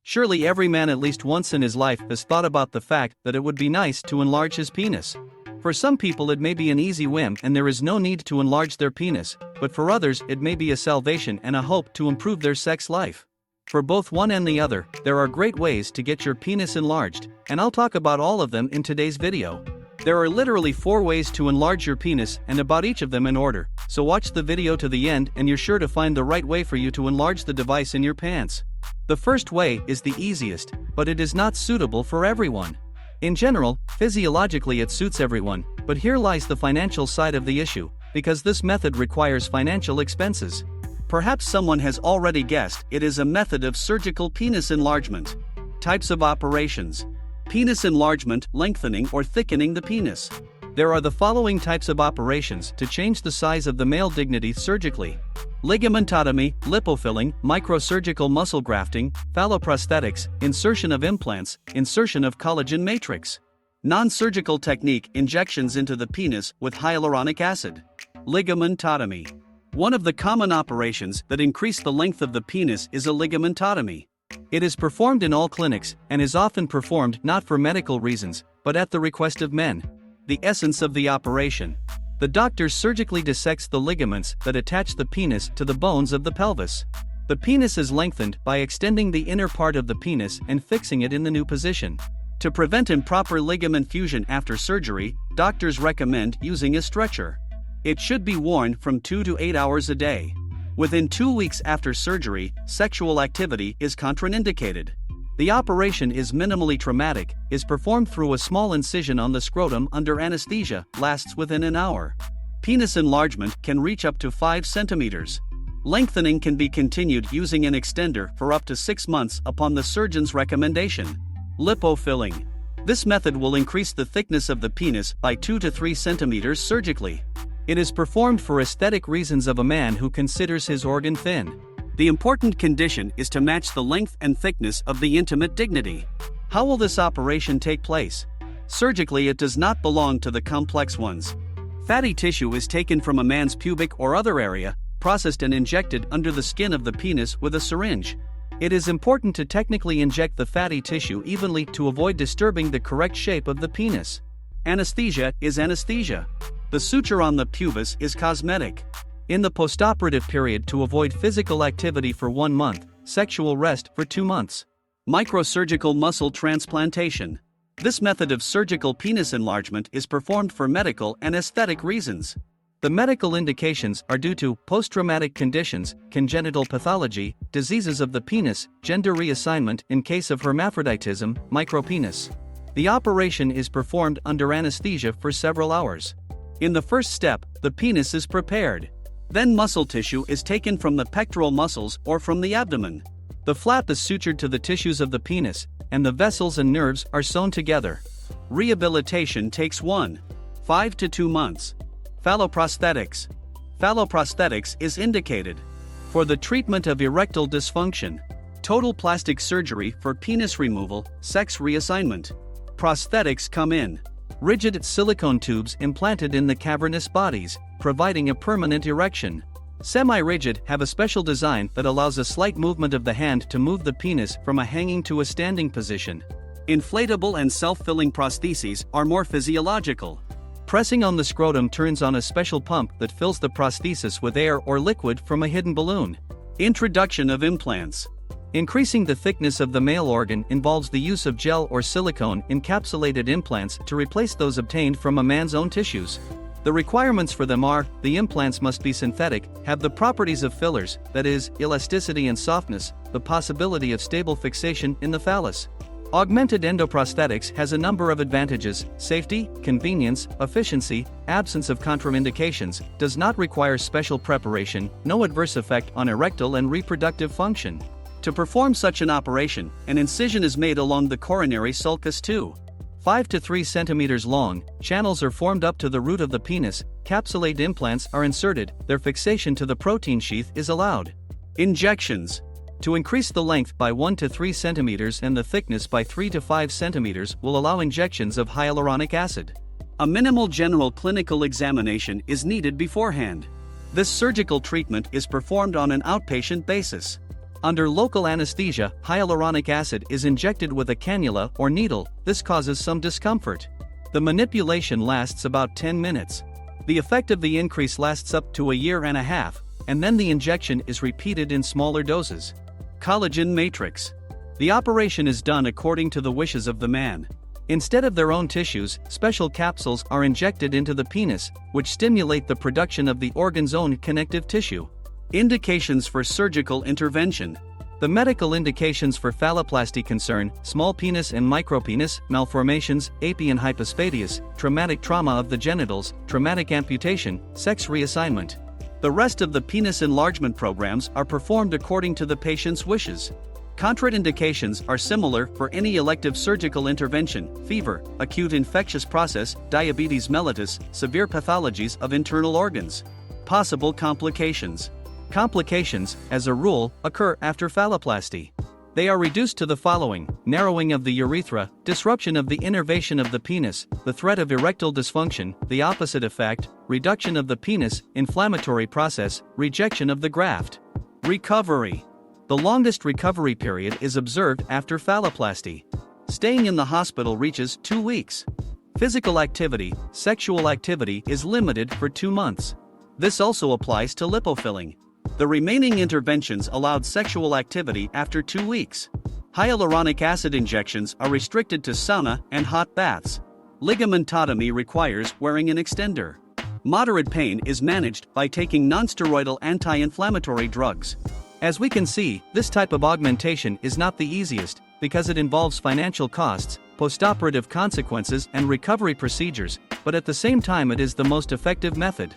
Surely every man at least once in his life has thought about the fact that it would be nice to enlarge his penis. For some people it may be an easy whim and there is no need to enlarge their penis, but for others it may be a salvation and a hope to improve their sex life. For both one and the other, there are great ways to get your penis enlarged, and I'll talk about all of them in today's video. There are literally 4 ways to enlarge your penis and about each of them in order, so watch the video to the end and you're sure to find the right way for you to enlarge the device in your pants. The first way is the easiest, but it is not suitable for everyone. In general, physiologically it suits everyone, but here lies the financial side of the issue, because this method requires financial expenses. Perhaps someone has already guessed, it is a method of surgical penis enlargement. Types of operations: penis enlargement, lengthening or thickening the penis. There are the following types of operations to change the size of the male dignity surgically: ligamentotomy, lipofilling, microsurgical muscle grafting, phalloprosthetics, insertion of implants, insertion of collagen matrix. Non-surgical technique: injections into the penis with hyaluronic acid. Ligamentotomy. One of the common operations that increase the length of the penis is a ligamentotomy. It is performed in all clinics and is often performed not for medical reasons, but at the request of men. The essence of the operation: the doctor surgically dissects the ligaments that attach the penis to the bones of the pelvis. The penis is lengthened by extending the inner part of the penis and fixing it in the new position. To prevent improper ligament fusion after surgery, doctors recommend using a stretcher. It should be worn from 2 to 8 hours a day. Within 2 weeks after surgery, sexual activity is contraindicated. The operation is minimally traumatic, is performed through a small incision on the scrotum under anesthesia, lasts within an hour. Penis enlargement can reach up to 5 centimeters. Lengthening can be continued using an extender for up to 6 months upon the surgeon's recommendation. Lipofilling. This method will increase the thickness of the penis by 2 to 3 centimeters surgically. It is performed for aesthetic reasons of a man who considers his organ thin. The important condition is to match the length and thickness of the intimate dignity. How will this operation take place? Surgically, it does not belong to the complex ones. Fatty tissue is taken from a man's pubic or other area, processed and injected under the skin of the penis with a syringe. It is important to technically inject the fatty tissue evenly to avoid disturbing the correct shape of the penis. Anesthesia is anesthesia. The suture on the pubis is cosmetic. In the postoperative period, to avoid physical activity for 1 month, sexual rest for 2 months. Microsurgical muscle transplantation. This method of surgical penis enlargement is performed for medical and aesthetic reasons. The medical indications are due to post-traumatic conditions, congenital pathology, diseases of the penis, gender reassignment in case of hermaphroditism, micropenis. The operation is performed under anesthesia for several hours. In the first step, the penis is prepared. Then muscle tissue is taken from the pectoral muscles or from the abdomen. The flap is sutured to the tissues of the penis, and the vessels and nerves are sewn together. Rehabilitation takes 1.5 to 2 months. Phalloprosthetics. Phalloprosthetics is indicated for the treatment of erectile dysfunction, total plastic surgery for penis removal, sex reassignment. Prosthetics come in rigid silicone tubes implanted in the cavernous bodies, providing a permanent erection. Semi-rigid have a special design that allows a slight movement of the hand to move the penis from a hanging to a standing position. Inflatable and self-filling prostheses are more physiological. Pressing on the scrotum turns on a special pump that fills the prosthesis with air or liquid from a hidden balloon. Introduction of implants. Increasing the thickness of the male organ involves the use of gel or silicone encapsulated implants to replace those obtained from a man's own tissues. The requirements for them are: the implants must be synthetic, have the properties of fillers, that is, elasticity and softness, the possibility of stable fixation in the phallus. Augmented endoprosthetics has a number of advantages: safety, convenience, efficiency, absence of contraindications, does not require special preparation, no adverse effect on erectile and reproductive function. To perform such an operation, an incision is made along the coronary sulcus 2.5 to 3 centimeters long, channels are formed up to the root of the penis, capsulate implants are inserted, their fixation to the protein sheath is allowed. Injections. To increase the length by 1 to 3 centimeters and the thickness by 3 to 5 centimeters will allow injections of hyaluronic acid. A minimal general clinical examination is needed beforehand. This surgical treatment is performed on an outpatient basis. Under local anesthesia, hyaluronic acid is injected with a cannula or needle. This causes some discomfort. The manipulation lasts about 10 minutes. The effect of the increase lasts up to a year and a half, and then the injection is repeated in smaller doses. Collagen Matrix. The operation is done according to the wishes of the man. Instead of their own tissues, special capsules are injected into the penis, which stimulate the production of the organ's own connective tissue. Indications for surgical intervention. The medical indications for phalloplasty concern small penis and micropenis, malformations, apian hypospadias, traumatic trauma of the genitals, traumatic amputation, sex reassignment. The rest of the penis enlargement programs are performed according to the patient's wishes. Contraindications are similar for any elective surgical intervention: fever, acute infectious process, diabetes mellitus, severe pathologies of internal organs. Possible complications. Complications, as a rule, occur after phalloplasty. They are reduced to the following: narrowing of the urethra, disruption of the innervation of the penis, the threat of erectile dysfunction, the opposite effect, reduction of the penis, inflammatory process, rejection of the graft. Recovery. The longest recovery period is observed after phalloplasty. Staying in the hospital reaches 2 weeks. Physical activity, sexual activity is limited for 2 months. This also applies to lipofilling. The remaining interventions allowed sexual activity after 2 weeks. Hyaluronic acid injections are restricted to sauna and hot baths. Ligamentotomy requires wearing an extender. Moderate pain is managed by taking nonsteroidal anti-inflammatory drugs. As we can see, this type of augmentation is not the easiest, because it involves financial costs, postoperative consequences and recovery procedures, but at the same time it is the most effective method.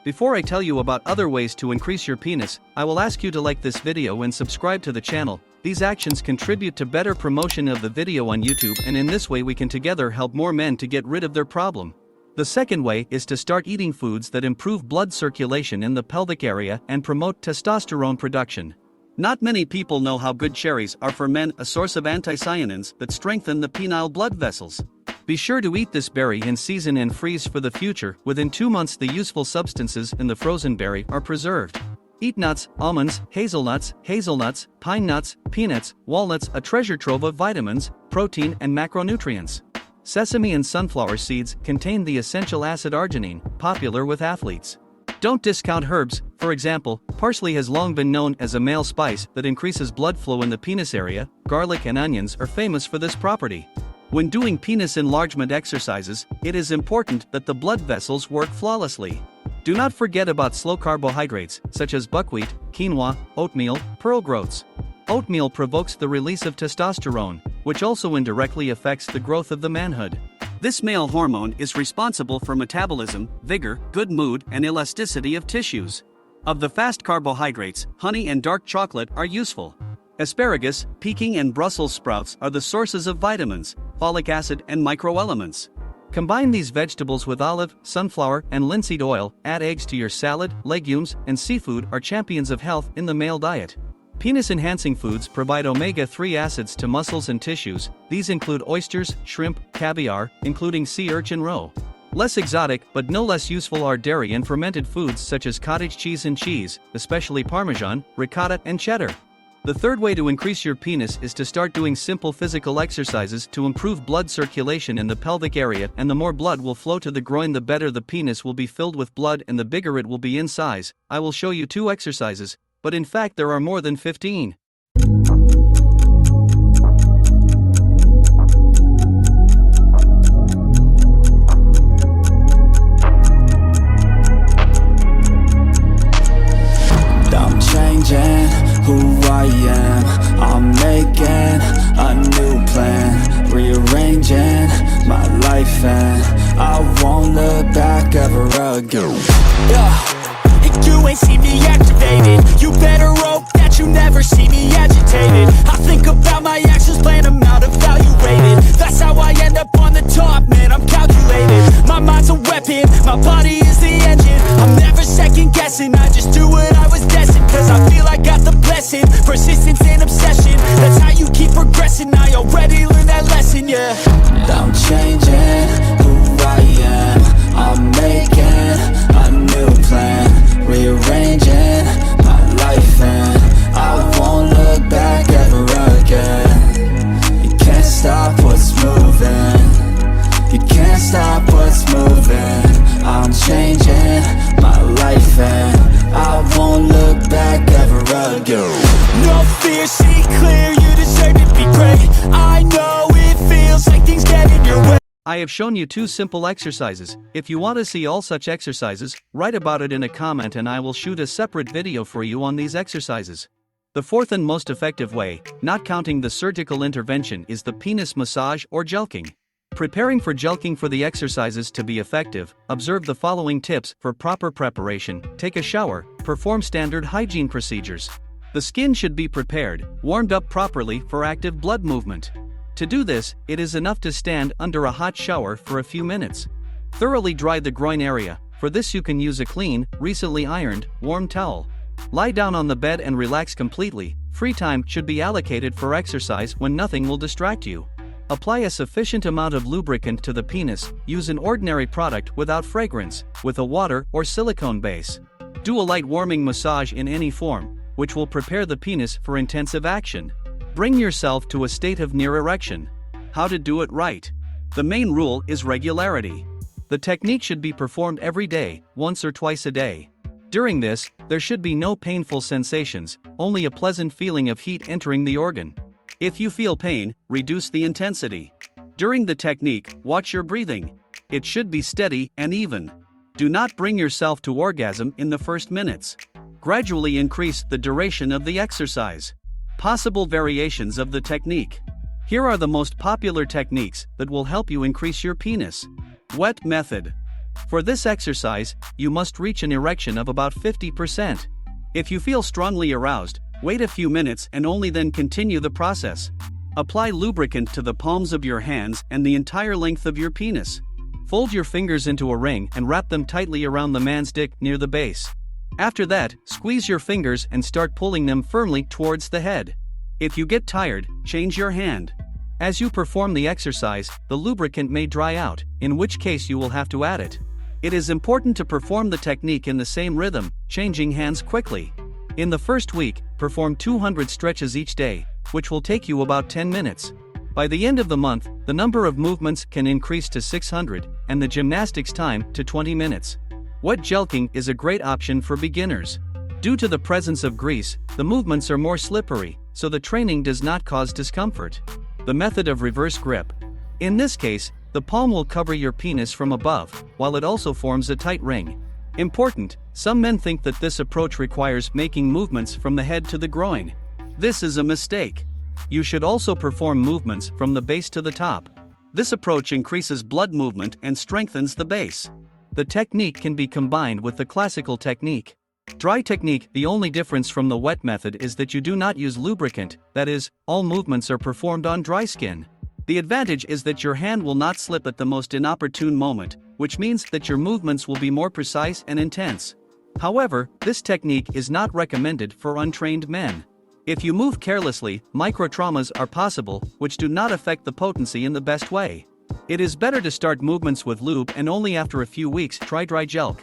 Before I tell you about other ways to increase your penis, I will ask you to like this video and subscribe to the channel. These actions contribute to better promotion of the video on YouTube, and in this way we can together help more men to get rid of their problem. The second way is to start eating foods that improve blood circulation in the pelvic area and promote testosterone production. Not many people know how good cherries are for men, a source of anthocyanins that strengthen the penile blood vessels. Be sure to eat this berry in season and freeze for the future. Within 2 months the useful substances in the frozen berry are preserved. Eat nuts, almonds, hazelnuts, pine nuts, peanuts, walnuts, a treasure trove of vitamins, protein and macronutrients. Sesame and sunflower seeds contain the essential acid arginine, popular with athletes. Don't discount herbs. For example, parsley has long been known as a male spice that increases blood flow in the penis area. Garlic and onions are famous for this property. When doing penis enlargement exercises, it is important that the blood vessels work flawlessly. Do not forget about slow carbohydrates, such as buckwheat, quinoa, oatmeal, pearl groats. Oatmeal provokes the release of testosterone, which also indirectly affects the growth of the manhood. This male hormone is responsible for metabolism, vigor, good mood, and elasticity of tissues. Of the fast carbohydrates, honey and dark chocolate are useful. Asparagus, Peking and Brussels sprouts are the sources of vitamins, folic acid and microelements. Combine these vegetables with olive, sunflower, and linseed oil. Add eggs to your salad. Legumes and seafood are champions of health in the male diet. Penis-enhancing foods provide omega-3 acids to muscles and tissues. These include oysters, shrimp, caviar, including sea urchin roe. Less exotic but no less useful are dairy and fermented foods such as cottage cheese and cheese, especially Parmesan, ricotta, and cheddar. The third way to increase your penis is to start doing simple physical exercises to improve blood circulation in the pelvic area, and the more blood will flow to the groin, the better the penis will be filled with blood and the bigger it will be in size. I will show you 2 exercises, but in fact there are more than 15. I'm changing who I am. I'm making a new plan, rearranging my life, and I won't look back ever again. You ain't see me activated. You better hope that you never see me agitated. I think about my actions, plan them out, evaluated. That's how I end up on the top, man, I'm calculated. My mind's a weapon, my body is the engine. I'm never second guessing, I just do what I was destined. Cause I feel I got the blessing, persistence and obsession. That's how you keep progressing, I already learned that lesson, yeah. I'm changing who I am. I'm making a new plan, rearranging my life, and I won't look go. No fear, see clear, you deserve to be great. I know it feels like things get in your way. I have shown you 2 simple exercises. If you want to see all such exercises, write about it in a comment and I will shoot a separate video for you on these exercises. The 4th and most effective way, not counting the surgical intervention, is the penis massage or jelqing. Preparing for jelqing. For the exercises to be effective, observe the following tips for proper preparation. Take a shower, perform standard hygiene procedures. The skin should be prepared, warmed up properly for active blood movement. To do this, it is enough to stand under a hot shower for a few minutes. Thoroughly dry the groin area. For this you can use a clean, recently ironed, warm towel. Lie down on the bed and relax completely. Free time should be allocated for exercise when nothing will distract you. Apply a sufficient amount of lubricant to the penis. Use an ordinary product without fragrance, with a water or silicone base. Do a light warming massage in any form, which will prepare the penis for intensive action. Bring yourself to a state of near erection. How to do it right? The main rule is regularity. The technique should be performed every day, once or twice a day. During this, there should be no painful sensations, only a pleasant feeling of heat entering the organ. If you feel pain, reduce the intensity. During the technique, watch your breathing. It should be steady and even. Do not bring yourself to orgasm in the first minutes. Gradually increase the duration of the exercise. Possible variations of the technique. Here are the most popular techniques that will help you increase your penis. Wet method. For this exercise, you must reach an erection of about 50%. If you feel strongly aroused, wait a few minutes and only then continue the process. Apply lubricant to the palms of your hands and the entire length of your penis. Fold your fingers into a ring and wrap them tightly around the man's dick near the base. After that, squeeze your fingers and start pulling them firmly towards the head. If you get tired, change your hand. As you perform the exercise, the lubricant may dry out, in which case you will have to add it. It is important to perform the technique in the same rhythm, changing hands quickly. In the first week, perform 200 stretches each day, which will take you about 10 minutes. By the end of the month, the number of movements can increase to 600, and the gymnastics time to 20 minutes. Wet jelqing is a great option for beginners. Due to the presence of grease, the movements are more slippery, so the training does not cause discomfort. The method of reverse grip. In this case, the palm will cover your penis from above, while it also forms a tight ring. Important, some men think that this approach requires making movements from the head to the groin. This is a mistake. You should also perform movements from the base to the top. This approach increases blood movement and strengthens the base. The technique can be combined with the classical technique. Dry technique. The only difference from the wet method is that you do not use lubricant, that is, all movements are performed on dry skin. The advantage is that your hand will not slip at the most inopportune moment, which means that your movements will be more precise and intense. However, this technique is not recommended for untrained men. If you move carelessly, microtraumas are possible, which do not affect the potency in the best way. It is better to start movements with lube and only after a few weeks try dry jelq.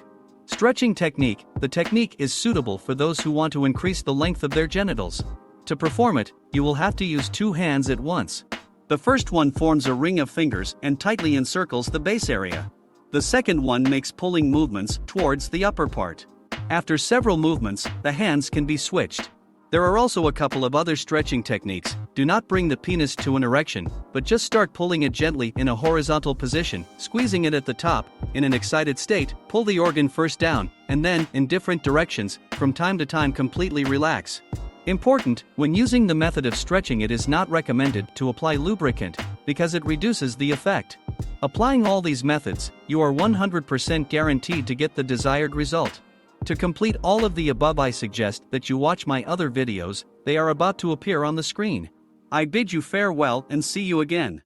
Stretching technique. The technique is suitable for those who want to increase the length of their genitals. To perform it, you will have to use 2 hands at once. The first one forms a ring of fingers and tightly encircles the base area. The second one makes pulling movements towards the upper part. After several movements, the hands can be switched. There are also a couple of other stretching techniques. Do not bring the penis to an erection, but just start pulling it gently in a horizontal position, squeezing it at the top. In an excited state, pull the organ first down, and then, in different directions, from time to time completely relax. Important, when using the method of stretching, it is not recommended to apply lubricant, because it reduces the effect. Applying all these methods, you are 100% guaranteed to get the desired result. To complete all of the above, I suggest that you watch my other videos. They are about to appear on the screen. I bid you farewell and see you again.